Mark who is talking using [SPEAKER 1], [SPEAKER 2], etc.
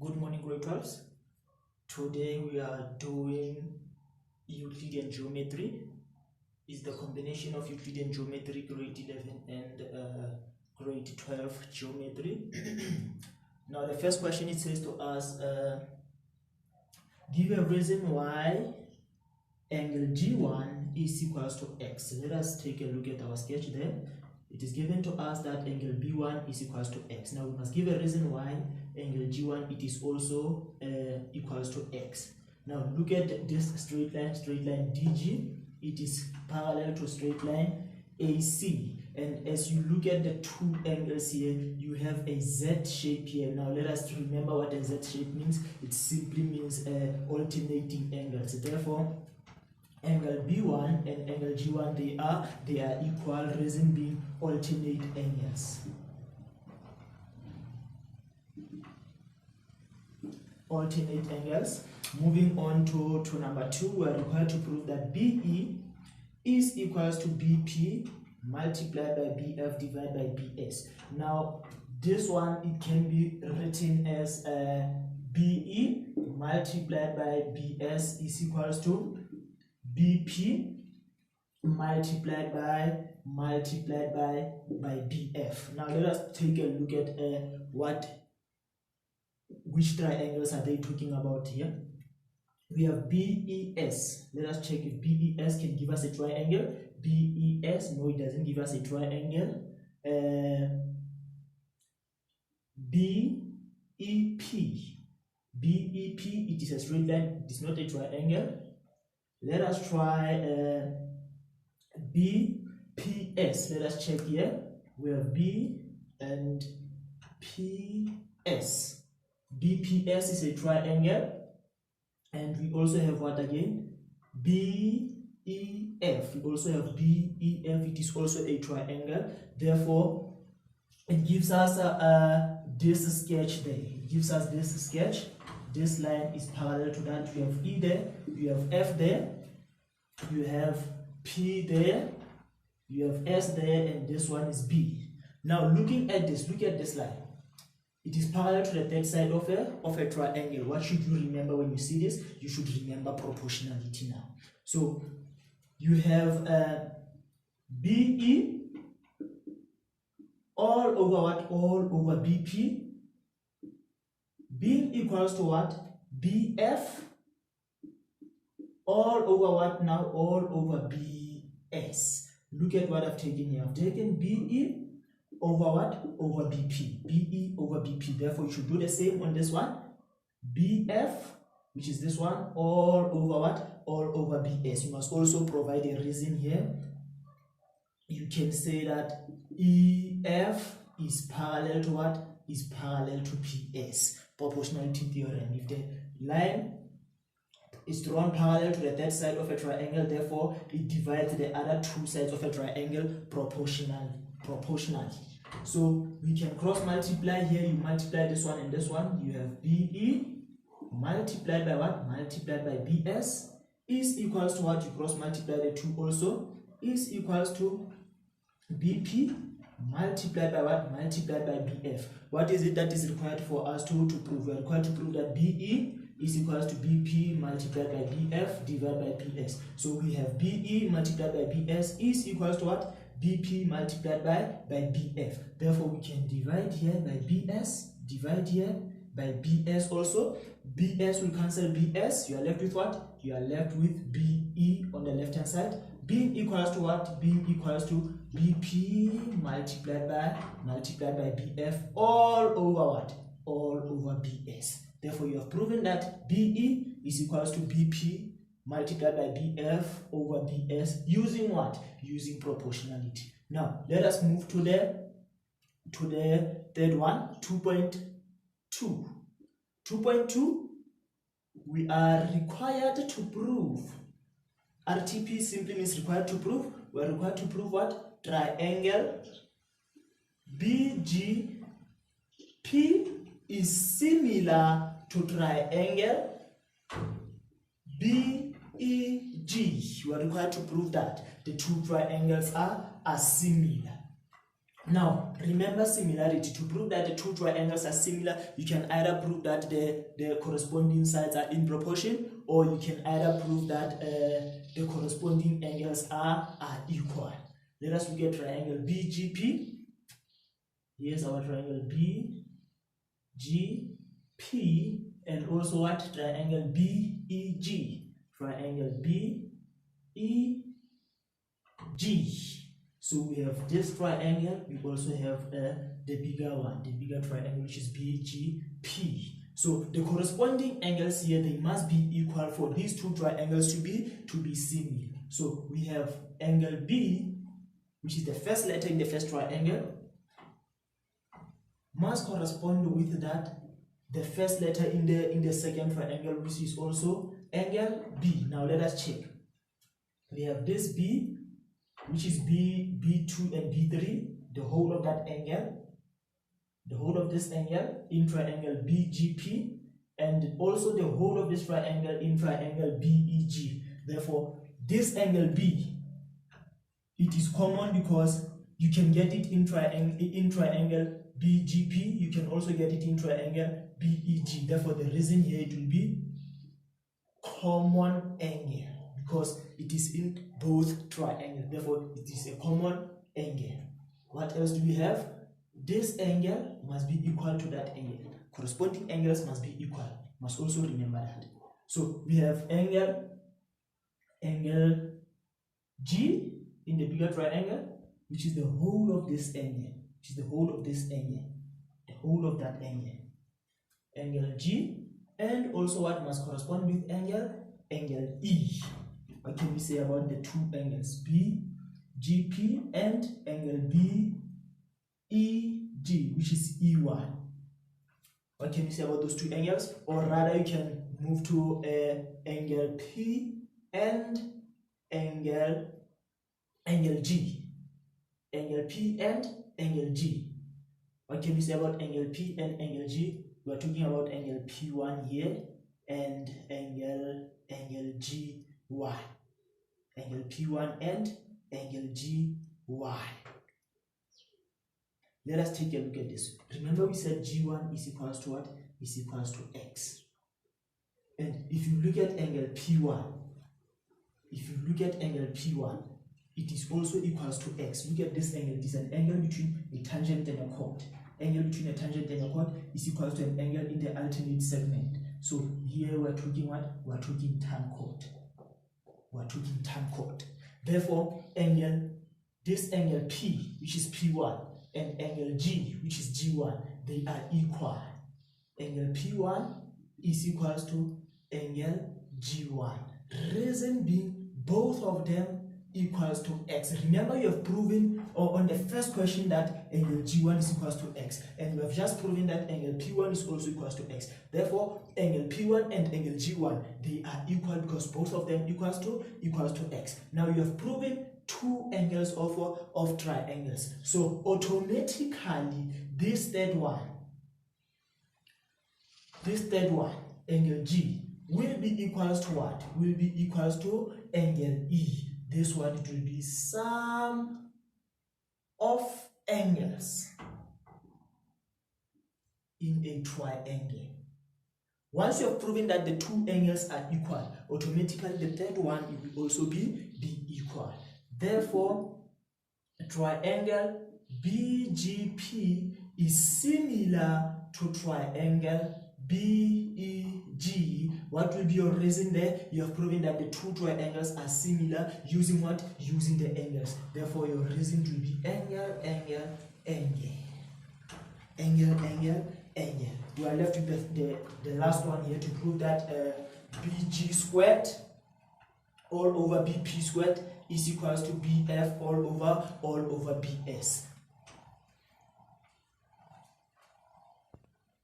[SPEAKER 1] Good morning, grade 12s. Today we are doing Euclidean geometry. It's the combination of Euclidean geometry grade 11 and grade 12 geometry. Now the first question, it says to us, give a reason why angle G1 is equals to x. Let us take a look at our sketch there. It is given to us that angle B1 is equals to x. Now we must give a reason why angle G1 it is also equals to x. Now look at this straight line DG. It is parallel to straight line AC. And as you look at the two angles here, you have a Z shape here. Now let us remember what a Z shape means. It simply means alternating angles. Therefore, angle B1 and angle G1 they are equal, reason being alternate angles. Alternate angles. Moving on to number 2, we are required to prove that BE is equals to BP multiplied by BF divided by BS. Now this one, it can be written as BE multiplied by BS is equals to BP multiplied by BF. Now let us take a look at which triangles are they talking about here. We have BES. Let us check if BES can give us a triangle. BES, no, it doesn't give us a triangle. BEP, it is a straight line, it is not a triangle. Let us try BPS. Let us check here. We have B and PS. BPS is a triangle. And we also have what again? BEF. We also have BEF. It is also a triangle. Therefore, it gives us this sketch there. It gives us this sketch. This line is parallel to that. You have E there, you have F there, you have P there, you have S there, and this one is B. Now looking at this, look at this line. It is parallel to the third side of a triangle. What should you remember when you see this? You should remember proportionality now. So you have BE all over what? All over BP being equals to what? BF all over what now? All over BS. Look at what I've taken here. I've taken BE over what? Over BP. BE over BP. Therefore, you should do the same on this one. BF, which is this one, all over what? All over BS. You must also provide a reason here. You can say that EF is parallel to what? Is parallel to PS. Proportionality theorem. If the line is drawn parallel to the third side of a triangle, therefore it divides the other two sides of a triangle proportionally. So we can cross multiply here. You multiply this one and this one. You have BE multiplied by what? Multiplied by BS is equals to what? You cross multiply the two also is equals to BP multiplied by what? Multiplied by BF. What is it that is required for us to prove? We are required to prove that BE is equals to BP multiplied by BF divided by PS. So we have BE multiplied by BS is equals to what? BP multiplied by BF. Therefore, we can divide here by BS, divide here by BS also. BS will cancel BS. You are left with what? You are left with BE on the left hand side. B equals to what? B equals to BP multiplied by BF all over what? All over BS. Therefore, you have proven that BE is equals to BP multiplied by BF over BS using what? Using proportionality. Now, let us move to the third one, 2.2. 2.2, we are required to prove. RTP simply means required to prove. We are required to prove what? Triangle BGP is similar to triangle BEG. You are required to prove that the two triangles are similar. Now, remember similarity. To prove that the two triangles are similar, you can either prove that the corresponding sides are in proportion, or you can either prove that the corresponding angles are equal. Let us look at triangle BGP. Here's our triangle BGP, and also what? Triangle BEG. Triangle BEG. So we have this triangle, we also have the bigger one, the bigger triangle, which is BGP. So the corresponding angles here, they must be equal for these two triangles to be similar. So we have angle B, which is the first letter in the first triangle, must correspond with that the first letter in the second triangle, which is also angle B. Now let us check. We have this B, which is B2 and B3, the whole of that angle, the whole of this angle in triangle BGP, and also the whole of this triangle in triangle BEG. Therefore, this angle B, it is common because you can get it in triangle BGP, you can also get it in triangle BEG. Therefore, the reason here it will be common angle, because it is in both triangles. Therefore, it is a common angle. What else do we have? This angle must be equal to that angle. Corresponding angles must be equal. Must also remember that. So we have angle G in the bigger triangle, which is the whole of this angle, which is the whole of this angle, the whole of that angle. Angle G, and also what must correspond with angle E. What can we say about the two angles BGP and angle BEG, which is E1? What can we say about those two angles? Or rather, you can move to angle P and angle G. Angle P and angle G. What can we say about angle P and angle G? We are talking about angle P1 here and angle G1. Angle P1 and angle G1. Let us take a look at this. Remember, we said G1 is equals to what? Is equals to X. And if you look at angle P1, it is also equals to X. Look at this angle. It is an angle between a tangent and a chord. Angle between a tangent and a chord is equals to an angle in the alternate segment. So here we're talking what? We're talking tan chord. We're talking tan chord. Therefore, this angle P, which is P1, and angle G, which is G1, they are equal. Angle P1 is equals to angle G1. Reason being, both of them equals to X. Remember, you have proven on the first question that angle G1 is equals to X, and we have just proven that angle P1 is also equals to X. Therefore, angle P1 and angle G1, they are equal because both of them equals to X. Now you have proven two angles of triangles. So automatically, this third one, angle G, will be equals to what? Will be equals to angle E. This one, it will be sum of angles in a triangle. Once you have proven that the two angles are equal, automatically the third one will also be equal. Therefore, a triangle BGP is similar to triangle BEG. What will be your reason there? You have proven that the two triangles are similar using what? Using the angles. Therefore, your reason will be angle. We are left with the last one here to prove that BG squared all over BP squared is equals to BF all over BS.